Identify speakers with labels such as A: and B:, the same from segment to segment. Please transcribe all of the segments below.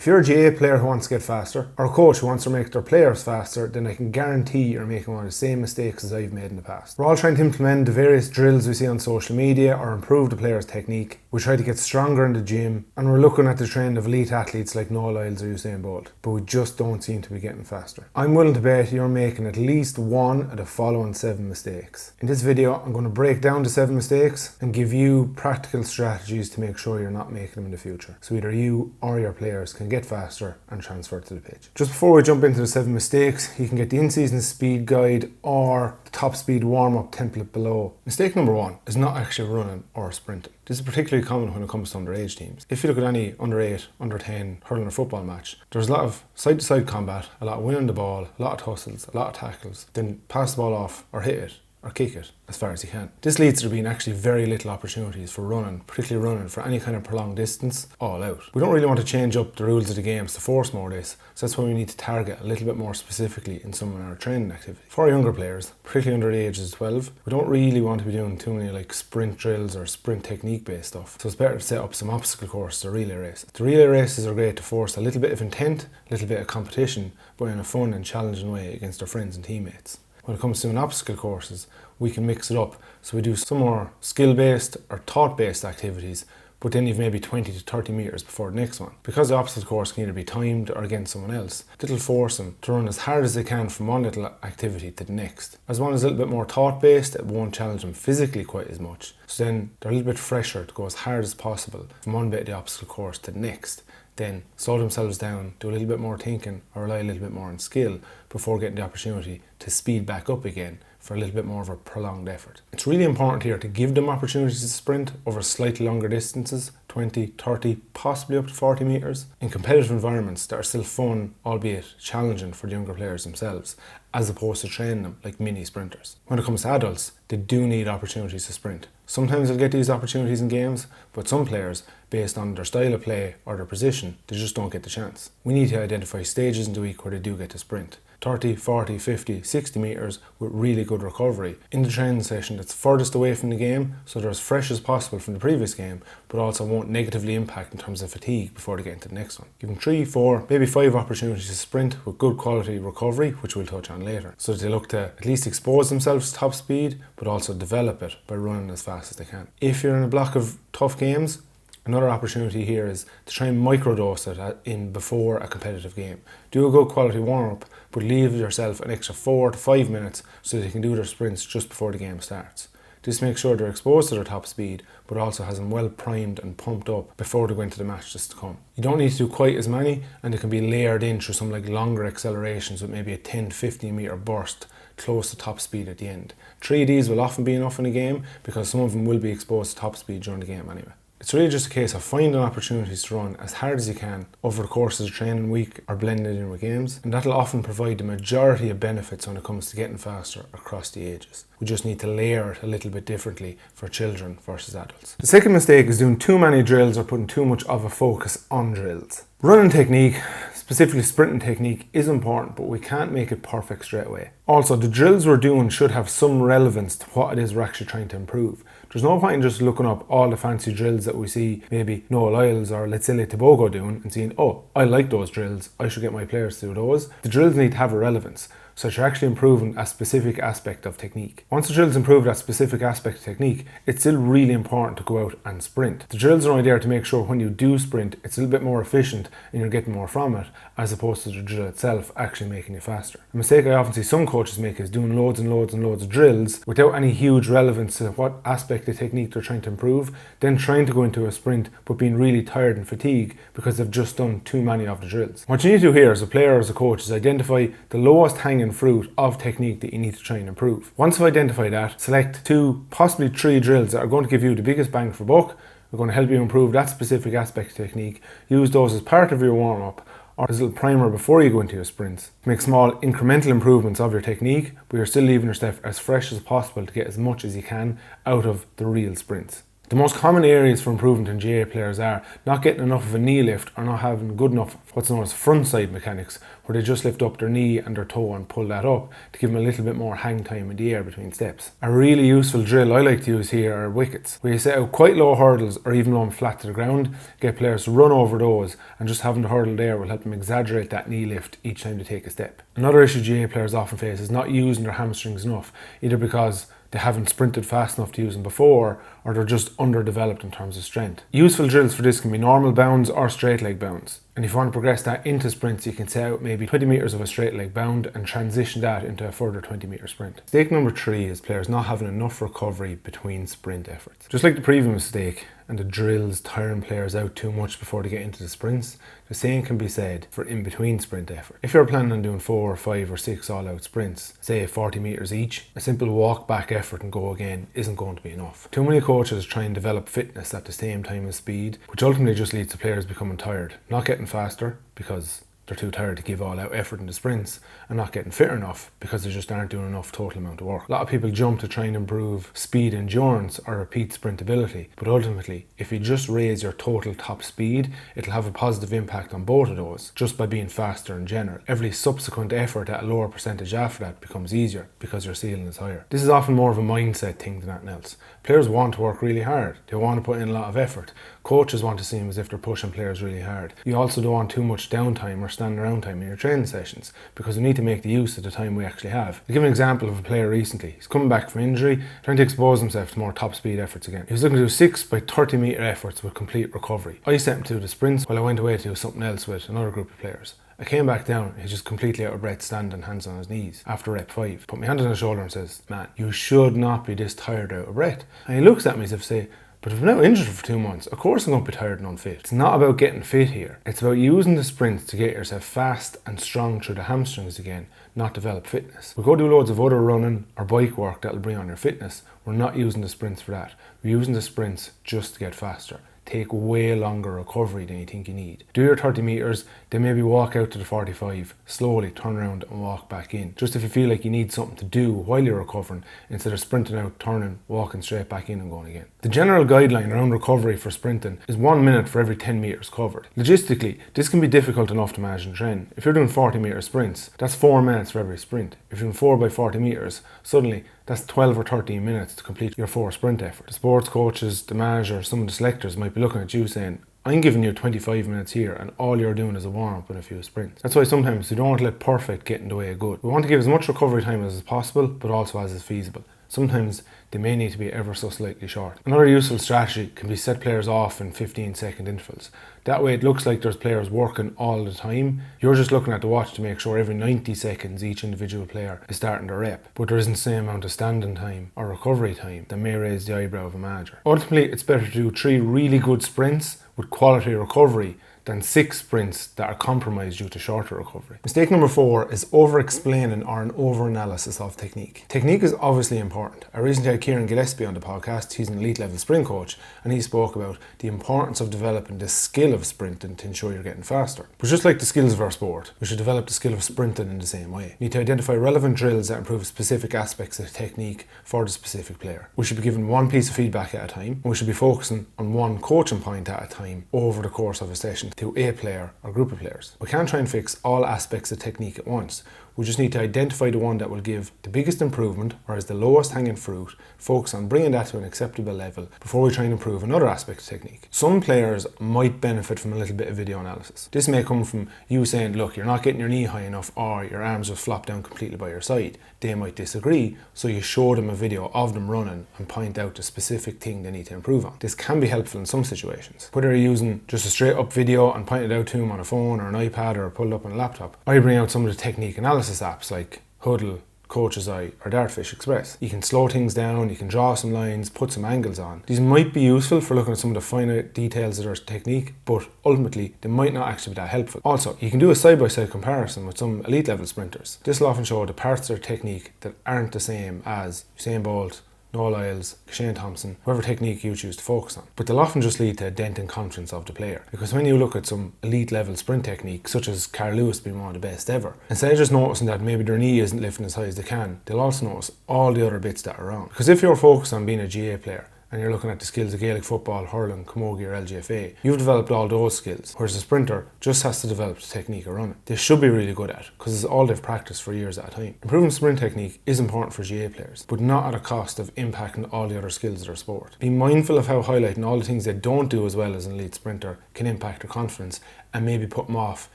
A: If you're a GAA player who wants to get faster, or a coach who wants to make their players faster, then I can guarantee you're making one of the same mistakes as I've made in the past. We're all trying to implement the various drills we see on social media or improve the player's technique. We try to get stronger in the gym, and we're looking at the trend of elite athletes like Noah Lyles or Usain Bolt, but we just don't seem to be getting faster. I'm willing to bet you're making at least one of the following 7 mistakes. In this video, I'm going to break down the 7 mistakes and give you practical strategies to make sure you're not making them in the future, so either you or your players can get faster and transfer to the pitch. Just before we jump into the 7 mistakes, you can get the in-season speed guide or the top speed warm-up template below. Mistake number 1 is not actually running or sprinting. This is particularly common when it comes to underage teams. If you look at any under 8, under 10 hurling or football match, there's a lot of side-to-side combat, a lot of winning the ball, a lot of tussles, a lot of tackles, then pass the ball off or hit it or kick it as far as you can. This leads to there being actually very little opportunities for running, particularly running for any kind of prolonged distance, all out. We don't really want to change up the rules of the games to force more of this, so that's why we need to target a little bit more specifically in some of our training activities. For our younger players, particularly under the ages of 12, we don't really want to be doing too many like sprint drills or sprint technique based stuff, so it's better to set up some obstacle courses or relay races. The relay races are great to force a little bit of intent, a little bit of competition, but in a fun and challenging way against our friends and teammates. When it comes to obstacle courses, we can mix it up. So we do some more skill-based or thought-based activities, but then you've maybe 20 to 30 metres before the next one. Because the obstacle course can either be timed or against someone else, it'll force them to run as hard as they can from one little activity to the next. As one is a little bit more thought-based, it won't challenge them physically quite as much. So then they're a little bit fresher to go as hard as possible from one bit of the obstacle course to the next. Then slow themselves down, do a little bit more thinking or rely a little bit more on skill before getting the opportunity to speed back up again for a little bit more of a prolonged effort. It's really important here to give them opportunities to sprint over slightly longer distances, 20, 30, possibly up to 40 metres, in competitive environments that are still fun, albeit challenging for the younger players themselves, as opposed to training them like mini sprinters. When it comes to adults, they do need opportunities to sprint. Sometimes they'll get these opportunities in games, but some players, based on their style of play or their position, they just don't get the chance. We need to identify stages in the week where they do get to sprint. 30, 40, 50, 60 metres with really good recovery in the training session that's furthest away from the game, so they're as fresh as possible from the previous game, but also won't negatively impact in terms of fatigue before they get into the next one. Give them 3, 4, maybe 5 opportunities to sprint with good quality recovery, which we'll touch on later, so that they look to at least expose themselves to top speed, but also develop it by running as fast as they can. If you're in a block of tough games, another opportunity here is to try and microdose it in before a competitive game. Do a good quality warm-up, but leave yourself an extra 4 to 5 minutes so they can do their sprints just before the game starts. This makes sure they're exposed to their top speed, but also has them well primed and pumped up before they go into the match just to come. You don't need to do quite as many, and they can be layered in through some like longer accelerations with maybe a 10 to 15 metre burst close to top speed at the end. 3 of these will often be enough in a game because some of them will be exposed to top speed during the game anyway. It's really just a case of finding opportunities to run as hard as you can over the course of the training week or blending it in with games, and that'll often provide the majority of benefits when it comes to getting faster across the ages. We just need to layer it a little bit differently for children versus adults. The second mistake is doing too many drills or putting too much of a focus on drills. Running technique, specifically sprinting technique, is important, but we can't make it perfect straight away. Also, the drills we're doing should have some relevance to what it is we're actually trying to improve. There's no point in just looking up all the fancy drills that we see maybe Noah Lyles or let's say Tobago doing and seeing, oh, I like those drills, I should get my players to do those. The drills need to have a relevance, so that you're actually improving a specific aspect of technique. Once the drills improve that specific aspect of technique, it's still really important to go out and sprint. The drills are only there to make sure when you do sprint, it's a little bit more efficient and you're getting more from it, as opposed to the drill itself actually making you faster. A mistake I often see some coaches make is doing loads and loads and loads of drills without any huge relevance to what aspect of technique they're trying to improve, then trying to go into a sprint but being really tired and fatigued because they've just done too many of the drills. What you need to do here as a player or as a coach is identify the lowest hanging fruit of technique that you need to try and improve. Once you've identified that, select 2, possibly 3 drills that are going to give you the biggest bang for buck, are going to help you improve that specific aspect of technique. Use those as part of your warm-up or as a little primer before you go into your sprints. Make small incremental improvements of your technique, but you're still leaving yourself as fresh as possible to get as much as you can out of the real sprints. The most common areas for improvement in GAA players are not getting enough of a knee lift or not having good enough what's known as front side mechanics, where they just lift up their knee and their toe and pull that up to give them a little bit more hang time in the air between steps. A really useful drill I like to use here are wickets, where you set out quite low hurdles or even low and flat to the ground, get players to run over those, and just having the hurdle there will help them exaggerate that knee lift each time they take a step. Another issue GAA players often face is not using their hamstrings enough, either because they haven't sprinted fast enough to use them before, or they're just underdeveloped in terms of strength. Useful drills for this can be normal bounds or straight leg bounds. And if you want to progress that into sprints, you can set out maybe 20 metres of a straight leg bound and transition that into a further 20 metre sprint. Mistake number 3 is players not having enough recovery between sprint efforts. Just like the previous mistake and the drills tiring players out too much before they get into the sprints, the same can be said for in-between sprint effort. If you're planning on doing 4 or 5 or 6 all-out sprints, say 40 metres each, a simple walk back effort and go again isn't going to be enough. Too many coaches try and develop fitness at the same time as speed, which ultimately just leads to players becoming tired, not getting faster because they're too tired to give all out effort in the sprints, and not getting fit enough because they just aren't doing enough total amount of work. A lot of people jump to try and improve speed endurance or repeat sprint ability, but ultimately if you just raise your total top speed, it'll have a positive impact on both of those just by being faster in general. Every subsequent effort at a lower percentage after that becomes easier because your ceiling is higher. This is often more of a mindset thing than anything else. Players want to work really hard, they want to put in a lot of effort. Coaches want to seem as if they're pushing players really hard. You also don't want too much downtime or standing around time in your training sessions, because we need to make the use of the time we actually have. I'll give an example of a player recently. He's coming back from injury, trying to expose himself to more top speed efforts again. He was looking to do 6 by 30 metre efforts with complete recovery. I set him to do the sprints while I went away to do something else with another group of players. I came back down, he's just completely out of breath standing, hands on his knees, after rep 5. Put my hand on his shoulder and says, "Man, you should not be this tired out of breath." And he looks at me as if to say, "But if I'm now injured for 2 months, of course I'm going to be tired and unfit." It's not about getting fit here. It's about using the sprints to get yourself fast and strong through the hamstrings again, not develop fitness. We go do loads of other running or bike work that'll bring on your fitness. We're not using the sprints for that. We're using the sprints just to get faster. Take way longer recovery than you think you need. Do your 30 metres, then maybe walk out to the 45, slowly turn around and walk back in. Just if you feel like you need something to do while you're recovering, instead of sprinting out, turning, walking straight back in and going again. The general guideline around recovery for sprinting is 1 minute for every 10 metres covered. Logistically, this can be difficult enough to manage and train. If you're doing 40 metre sprints, that's 4 minutes for every sprint. If you're doing 4 by 40 metres, suddenly that's 12 or 13 minutes to complete your 4 sprint effort. The sports coaches, the manager, some of the selectors might be looking at you saying, "I'm giving you 25 minutes here and all you're doing is a warm-up and a few sprints." That's why sometimes we don't want to let perfect get in the way of good. We want to give as much recovery time as is possible, but also as is feasible. Sometimes they may need to be ever so slightly short. Another useful strategy can be set players off in 15-second intervals. That way it looks like there's players working all the time. You're just looking at the watch to make sure every 90 seconds each individual player is starting their rep, but there isn't the same amount of standing time or recovery time that may raise the eyebrow of a manager. Ultimately, it's better to do 3 really good sprints with quality recovery than 6 sprints that are compromised due to shorter recovery. Mistake number 4 is over-explaining or an over-analysis of technique. Technique is obviously important. I recently had Kieran Gillespie on the podcast. He's an elite level sprint coach, and he spoke about the importance of developing the skill of sprinting to ensure you're getting faster. But just like the skills of our sport, we should develop the skill of sprinting in the same way. We need to identify relevant drills that improve specific aspects of technique for the specific player. We should be given one piece of feedback at a time, and we should be focusing on one coaching point at a time over the course of a session to a player or group of players. We can't try and fix all aspects of technique at once. We just need to identify the one that will give the biggest improvement or is the lowest hanging fruit, focus on bringing that to an acceptable level before we try and improve another aspect of technique. Some players might benefit from a little bit of video analysis. This may come from you saying, "Look, you're not getting your knee high enough," or "your arms will flop down completely by your side." They might disagree, so you show them a video of them running and point out the specific thing they need to improve on. This can be helpful in some situations. Whether you're using just a straight up video and point it out to them on a phone or an iPad or pulled up on a laptop, I bring out some of the technique analysis apps like Huddle, Coach's Eye or Dartfish Express. You can slow things down, you can draw some lines, put some angles on. These might be useful for looking at some of the finer details of their technique, but ultimately they might not actually be that helpful. Also, you can do a side-by-side comparison with some elite level sprinters. This will often show the parts of their technique that aren't the same as Usain Bolt, Noel Lyles, Shane Thompson, whatever technique you choose to focus on. But they'll often just lead to a dent in confidence of the player. Because when you look at some elite level sprint technique, such as Carl Lewis being one of the best ever, instead of just noticing that maybe their knee isn't lifting as high as they can, they'll also notice all the other bits that are wrong. Because if you're focused on being a GA player, and you're looking at the skills of Gaelic football, hurling, camogie or LGFA, you've developed all those skills, whereas a sprinter just has to develop the technique of running. They should be really good at, because it's all they've practiced for years at a time. Improving sprint technique is important for GAA players, but not at a cost of impacting all the other skills of their sport. Be mindful of how highlighting all the things they don't do as well as an elite sprinter can impact their confidence and maybe put them off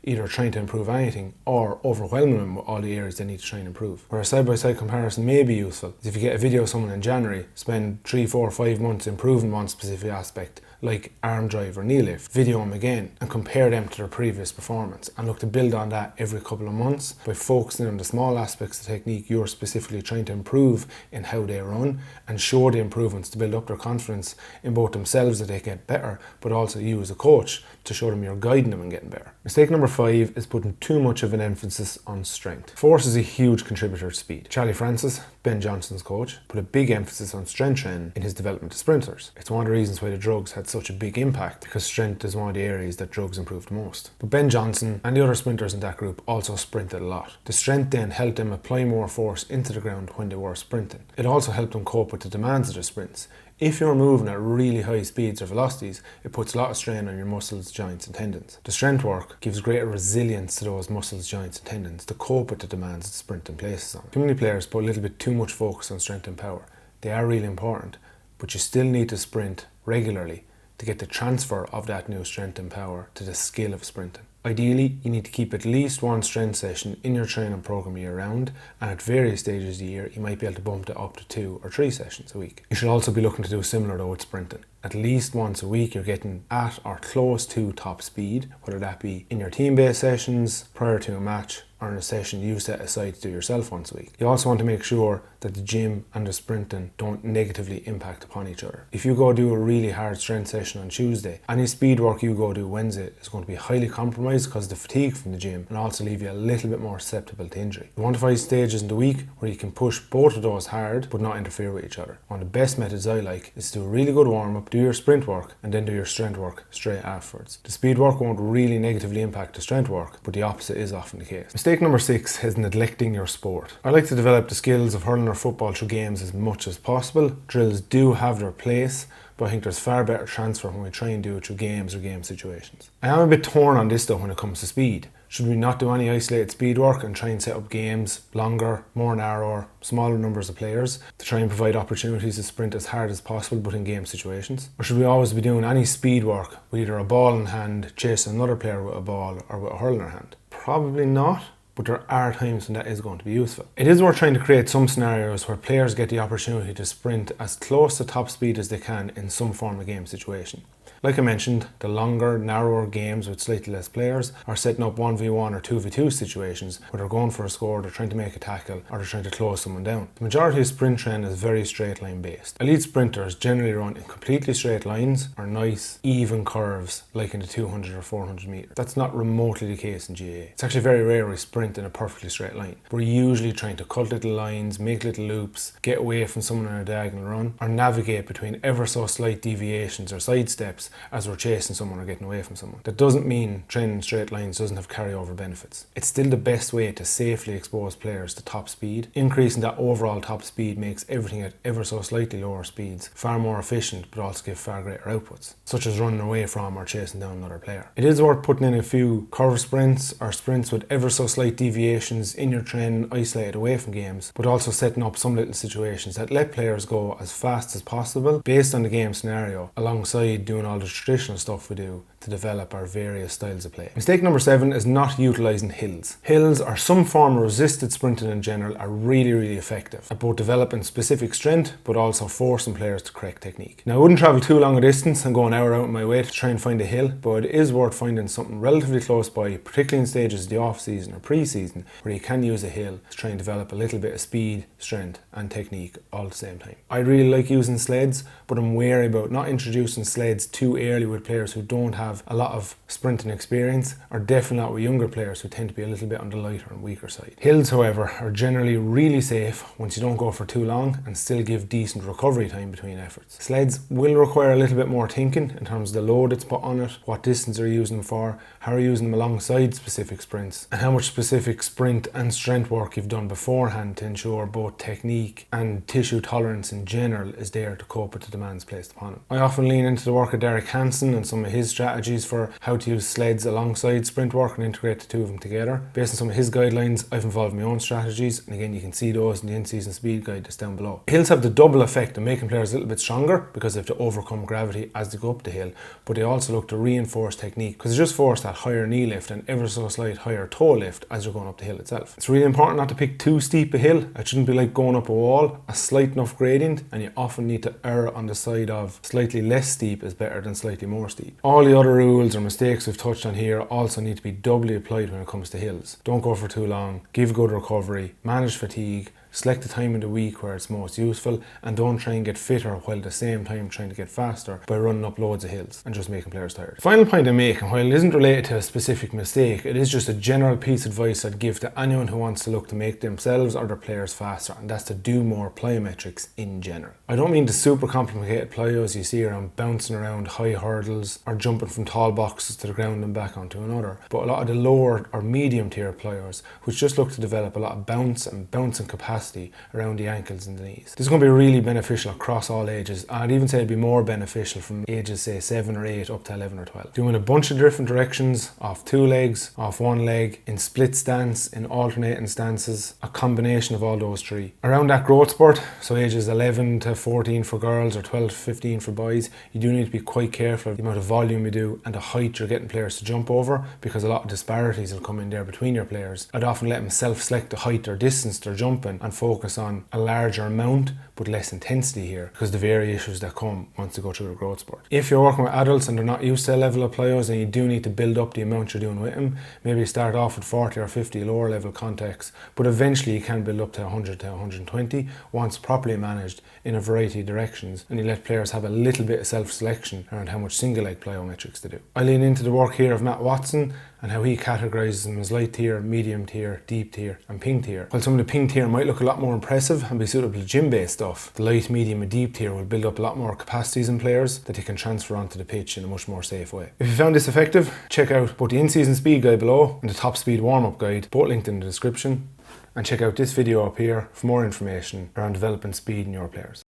A: either trying to improve anything or overwhelming them with all the areas they need to try and improve. Where a side-by-side comparison may be useful is if you get a video of someone in January, spend 3, 4, 5 months improving one specific aspect like arm drive or knee lift, video them again and compare them to their previous performance and look to build on that every couple of months by focusing on the small aspects of technique you're specifically trying to improve in how they run and show the improvements to build up their confidence in both themselves that they get better, but also you as a coach to show them you're guiding them and getting better. Mistake number 5 is putting too much of an emphasis on strength. Force is a huge contributor to speed. Charlie Francis, Ben Johnson's coach, put a big emphasis on strength training in his development of sprinters. It's one of the reasons why the drugs had such a big impact, because strength is one of the areas that drugs improved the most. But Ben Johnson and the other sprinters in that group also sprinted a lot. The strength then helped them apply more force into the ground when they were sprinting. It also helped them cope with the demands of the sprints. If you're moving at really high speeds or velocities, it puts a lot of strain on your muscles, joints and tendons. The strength work gives greater resilience to those muscles, joints and tendons to cope with the demands that sprinting places on them. Too many players put a little bit too much focus on strength and power. They are really important, but you still need to sprint regularly to get the transfer of that new strength and power to the skill of sprinting. Ideally, you need to keep at least one strength session in your training program year round, and at various stages of the year, you might be able to bump it up to 2 or 3 sessions a week. You should also be looking to do similar though with sprinting. At least once a week, you're getting at or close to top speed, whether that be in your team-based sessions, prior to a match, or in a session you set aside to do yourself once a week. You also want to make sure that the gym and the sprinting don't negatively impact upon each other. If you go do a really hard strength session on Tuesday, any speed work you go do Wednesday is going to be highly compromised because of the fatigue from the gym and also leave you a little bit more susceptible to injury. You want to find stages in the week where you can push both of those hard but not interfere with each other. One of the best methods I like is to do a really good warm-up, do your sprint work and then do your strength work straight afterwards. The speed work won't really negatively impact the strength work, but the opposite is often the case. Mistake number 6 is neglecting your sport. I like to develop the skills of hurling or football through games as much as possible. Drills do have their place, but I think there's far better transfer when we try and do it through games or game situations. I am a bit torn on this though when it comes to speed. Should we not do any isolated speed work and try and set up games longer, more narrower, smaller numbers of players to try and provide opportunities to sprint as hard as possible but in game situations? Or should we always be doing any speed work with either a ball in hand, chasing another player with a ball or with a hurl in their hand? Probably not, but there are times when that is going to be useful. It is worth trying to create some scenarios where players get the opportunity to sprint as close to top speed as they can in some form of game situation. Like I mentioned, the longer, narrower games with slightly less players are setting up 1v1 or 2v2 situations where they're going for a score, they're trying to make a tackle, or they're trying to close someone down. The majority of sprint training is very straight line based. Elite sprinters generally run in completely straight lines or nice, even curves like in the 200 or 400 metres. That's not remotely the case in GAA. It's actually very rare we sprint in a perfectly straight line. We're usually trying to cut little lines, make little loops, get away from someone on a diagonal run, or navigate between ever so slight deviations or side steps as we're chasing someone or getting away from someone. That doesn't mean training in straight lines doesn't have carryover benefits. It's still the best way to safely expose players to top speed. Increasing that overall top speed makes everything at ever so slightly lower speeds far more efficient, but also give far greater outputs, such as running away from or chasing down another player. It is worth putting in a few curve sprints or sprints with ever so slight deviations in your training isolated away from games, but also setting up some little situations that let players go as fast as possible based on the game scenario, alongside doing all the traditional stuff we do to develop our various styles of play. Mistake number 7 is not utilising hills. Hills or some form of resisted sprinting in general are really effective at both developing specific strength but also forcing players to correct technique. Now I wouldn't travel too long a distance and go an hour out of my way to try and find a hill, but it is worth finding something relatively close by, particularly in stages of the off season or pre-season, where you can use a hill to try and develop a little bit of speed, strength and technique all at the same time. I really like using sleds, but I'm wary about not introducing sleds too early with players who don't have have a lot of sprinting experience are definitely not with younger players who tend to be a little bit on the lighter and weaker side. Hills, however, are generally really safe once you don't go for too long and still give decent recovery time between efforts. Sleds will require a little bit more thinking in terms of the load that's put on it, what distance are you using them for, how are you using them alongside specific sprints, and how much specific sprint and strength work you've done beforehand to ensure both technique and tissue tolerance in general is there to cope with the demands placed upon it. I often lean into the work of Derek Hansen and some of his strategies for how to use sleds alongside sprint work and integrate the two of them together. Based on some of his guidelines, I've involved my own strategies, and again you can see those in the in-season speed guide that's down below. Hills have the double effect of making players a little bit stronger because they have to overcome gravity as they go up the hill, but they also look to reinforce technique because they just force that higher knee lift and ever so slight higher toe lift as you're going up the hill itself. It's really important not to pick too steep a hill. It shouldn't be like going up a wall. A slight enough gradient, and you often need to err on the side of slightly less steep is better than slightly more steep. All the other rules or mistakes we've touched on here also need to be doubly applied when it comes to hills. Don't go for too long, give good recovery, manage fatigue, select the time in the week where it's most useful, and don't try and get fitter while at the same time trying to get faster by running up loads of hills and just making players tired. The final point I'm making, while it isn't related to a specific mistake, it is just a general piece of advice I'd give to anyone who wants to look to make themselves or their players faster, and that's to do more plyometrics in general. I don't mean the super complicated plyos you see around bouncing around high hurdles or jumping from tall boxes to the ground and back onto another, but a lot of the lower or medium tier plyos which just look to develop a lot of bounce and bouncing capacity around the ankles and the knees. This is going to be really beneficial across all ages. I'd even say it'd be more beneficial from ages say 7 or 8 up to 11 or 12. Doing a bunch of different directions, off 2 legs, off 1 leg, in split stance, in alternating stances, a combination of all those 3. Around that growth spurt, so ages 11 to 14 for girls or 12 to 15 for boys, you do need to be quite careful of the amount of volume you do and the height you're getting players to jump over, because a lot of disparities will come in there between your players. I'd often let them self-select the height or distance they're jumping and focus on a larger amount but less intensity here because the variations that come once they go through the growth spurt. If you're working with adults and they're not used to a level of plyos, then you do need to build up the amount you're doing with them. Maybe start off with 40 or 50 lower level contacts, but eventually you can build up to 100 to 120 once properly managed in a variety of directions, and you let players have a little bit of self-selection around how much single leg plyometrics to do. I lean into the work here of Matt Watson and how he categorises them as light tier, medium tier, deep tier and pink tier. While some of the pink tier might look a lot more impressive and be suitable to gym-based stuff, the light, medium and deep tier will build up a lot more capacities in players that they can transfer onto the pitch in a much more safe way. If you found this effective, check out both the in-season speed guide below and the top speed warm-up guide, both linked in the description, and check out this video up here for more information around developing speed in your players.